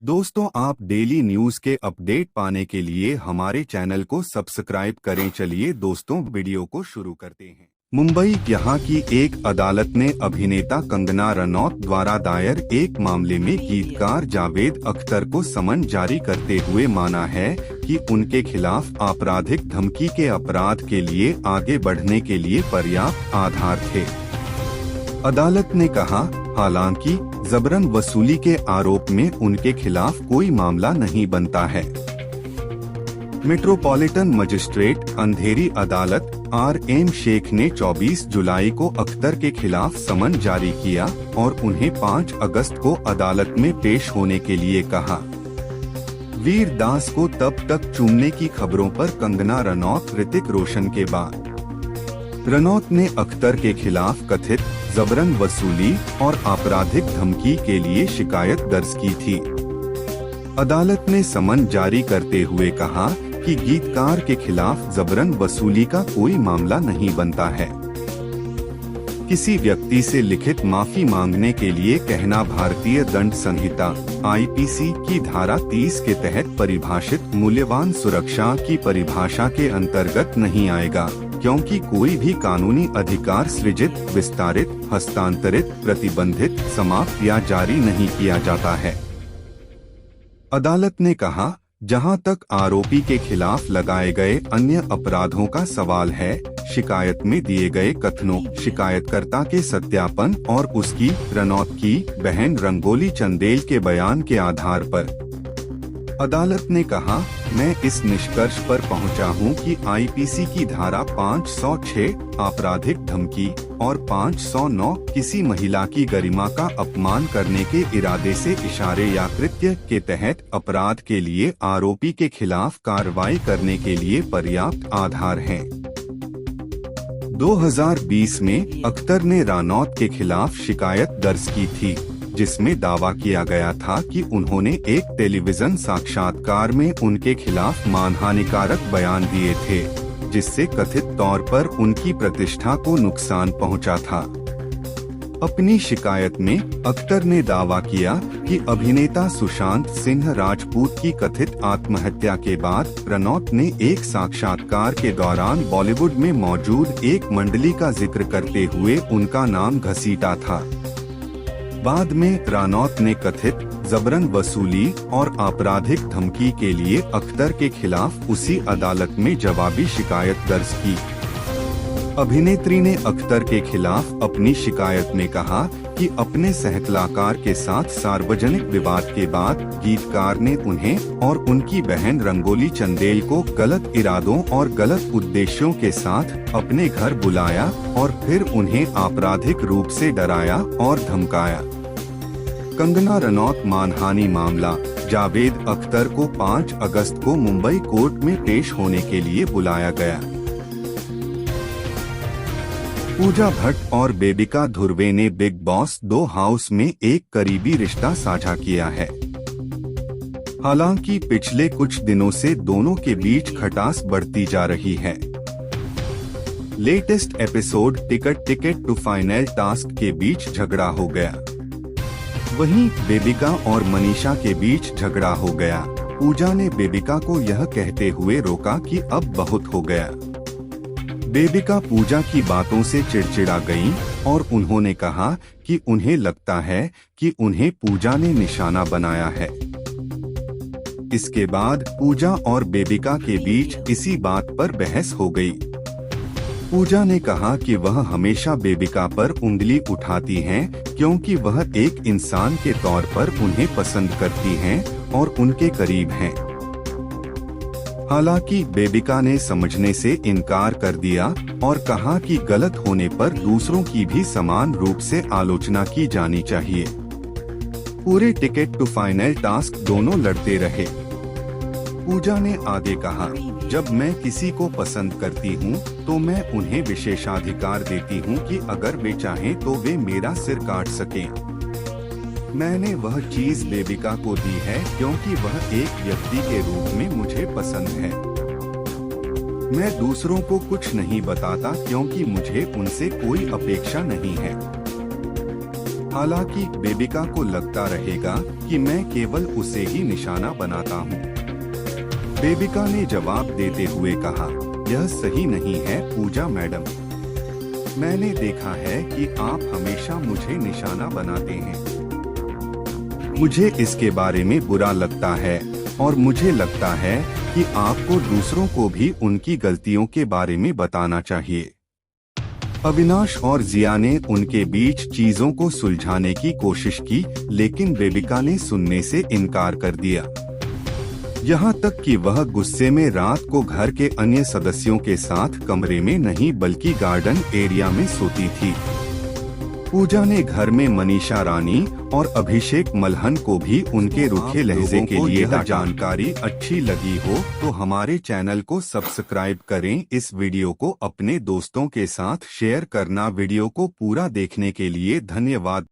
दोस्तों, आप daily news के अपडेट पाने के लिए हमारे चैनल को सब्सक्राइब करें। चलिए दोस्तों, वीडियो को शुरू करते हैं। मुंबई यहाँ की एक अदालत ने अभिनेता कंगना रनौत द्वारा दायर एक मामले में गीतकार जावेद अख्तर को समन जारी करते हुए माना है कि उनके खिलाफ आपराधिक धमकी के अपराध के लिए आगे बढ़ने के लिए पर्याप्त आधार थे। अदालत ने कहा, हालांकि जबरन वसूली के आरोप में उनके खिलाफ कोई मामला नहीं बनता है। मेट्रोपॉलिटन मजिस्ट्रेट अंधेरी अदालत RM शेख ने 24 जुलाई को अख्तर के खिलाफ समन जारी किया और उन्हें 5 अगस्त को अदालत में पेश होने के लिए कहा। वीर दास को तब तक चूमने की खबरों पर कंगना रनौत ऋतिक रोशन के बाद रनौत ने अख्तर के खिलाफ कथित जबरन वसूली और आपराधिक धमकी के लिए शिकायत दर्ज की थी। अदालत ने समन जारी करते हुए कहा कि गीतकार के खिलाफ जबरन वसूली का कोई मामला नहीं बनता है। किसी व्यक्ति से लिखित माफी मांगने के लिए कहना भारतीय दंड संहिता IPC की धारा 30 के तहत परिभाषित मूल्यवान सुरक्षा की परिभाषा के अंतर्गत नहीं आएगा, क्योंकि कोई भी कानूनी अधिकार सृजित, विस्तारित, हस्तांतरित, प्रतिबंधित, समाप्त या जारी नहीं किया जाता है। अदालत ने कहा, जहां तक आरोपी के खिलाफ लगाए गए अन्य अपराधों का सवाल है, शिकायत में दिए गए कथनों, शिकायतकर्ता के सत्यापन और उसकी, रनौत की बहन रंगोली चंदेल के बयान के आधार पर अदालत ने कहा, मैं इस निष्कर्ष पर पहुंचा हूं कि IPC की धारा 506 आपराधिक धमकी और 509 किसी महिला की गरिमा का अपमान करने के इरादे से इशारे या कृत्य के तहत अपराध के लिए आरोपी के खिलाफ कार्रवाई करने के लिए पर्याप्त आधार हैं। 2020 में अख्तर ने रनौत के खिलाफ शिकायत दर्ज की थी, जिसमें दावा किया गया था कि उन्होंने एक टेलीविजन साक्षात्कार में उनके खिलाफ मानहानिकारक बयान दिए थे, जिससे कथित तौर पर उनकी प्रतिष्ठा को नुकसान पहुंचा था। अपनी शिकायत में अख्तर ने दावा किया कि अभिनेता सुशांत सिंह राजपूत की कथित आत्महत्या के बाद रनौत ने एक साक्षात्कार के दौरान बॉलीवुड में मौजूद एक मंडली का जिक्र करते हुए उनका नाम घसीटा था। बाद में रनौत ने कथित जबरन वसूली और आपराधिक धमकी के लिए अख्तर के खिलाफ उसी अदालत में जवाबी शिकायत दर्ज की। अभिनेत्री ने अख्तर के खिलाफ अपनी शिकायत में कहा कि अपने सहकलाकार के साथ सार्वजनिक विवाद के बाद गीतकार ने उन्हें और उनकी बहन रंगोली चंदेल को गलत इरादों और गलत उद्देश्यों के साथ अपने घर बुलाया और फिर उन्हें आपराधिक रूप से डराया और धमकाया। कंगना रनौत मानहानि मामला, जावेद अख्तर को 5 अगस्त को मुंबई कोर्ट में पेश होने के लिए बुलाया गया। पूजा भट्ट और बेबिका धुर्वे ने बिग बॉस 2 हाउस में एक करीबी रिश्ता साझा किया है। हालांकि पिछले कुछ दिनों से दोनों के बीच खटास बढ़ती जा रही है। Latest episode ticket to final task के बीच झगड़ा हो गया। वहीं बेबिका और मनीषा के बीच झगड़ा हो गया। पूजा ने बेबिका को यह कहते हुए रोका कि अब बहुत हो गया। बेबिका पूजा की बातों से चिड़चिड़ा गईं और उन्होंने कहा कि उन्हें लगता है कि उन्हें पूजा ने निशाना बनाया है। इसके बाद पूजा और बेबिका के बीच इसी बात पर बहस हो गई। पूजा ने कहा कि वह हमेशा बेबिका पर उंगली उठाती हैं, क्योंकि वह एक इंसान के तौर पर उन्हें पसंद करती हैं और उनके करीब हैं। हालांकि बेबिका ने समझने से इनकार कर दिया और कहा कि गलत होने पर दूसरों की भी समान रूप से आलोचना की जानी चाहिए। पूरे टिकट टू फाइनल टास्क दोनों लड़ते रहे। पूजा ने आगे कहा, जब मैं किसी को पसंद करती हूँ तो मैं उन्हें विशेषाधिकार देती हूँ कि अगर वे चाहें तो वे मेरा सिर काट सकें। मैंने वह चीज बेबिका को दी है क्योंकि वह एक व्यक्ति के रूप में मुझे पसंद है। मैं दूसरों को कुछ नहीं बताता क्योंकि मुझे उनसे कोई अपेक्षा नहीं है। हालांकि बेबिका को लगता रहेगा कि मैं केवल उसे ही निशाना बनाता हूँ। बेबिका ने जवाब देते हुए कहा, यह सही नहीं है पूजा मैडम। मैंने देखा है कि आप हमेशा मुझे निशाना बनाते हैं। मुझे इसके बारे में बुरा लगता है और मुझे लगता है कि आपको दूसरों को भी उनकी गलतियों के बारे में बताना चाहिए। अविनाश और जिया ने उनके बीच चीजों को सुलझाने की कोशिश की, लेकिन बेबिका ने सुनने से इनकार कर दिया। यहाँ तक कि वह गुस्से में रात को घर के अन्य सदस्यों के साथ कमरे में नहीं बल्कि गार्डन एरिया में सोती थी। पूजा ने घर में मनीषा रानी और अभिषेक मल्हन को भी उनके रूखे लहजे के लिए यह जानकारी अच्छी लगी हो तो हमारे चैनल को सब्सक्राइब करें। इस वीडियो को अपने दोस्तों के साथ शेयर करना। वीडियो को पूरा देखने के लिए धन्यवाद।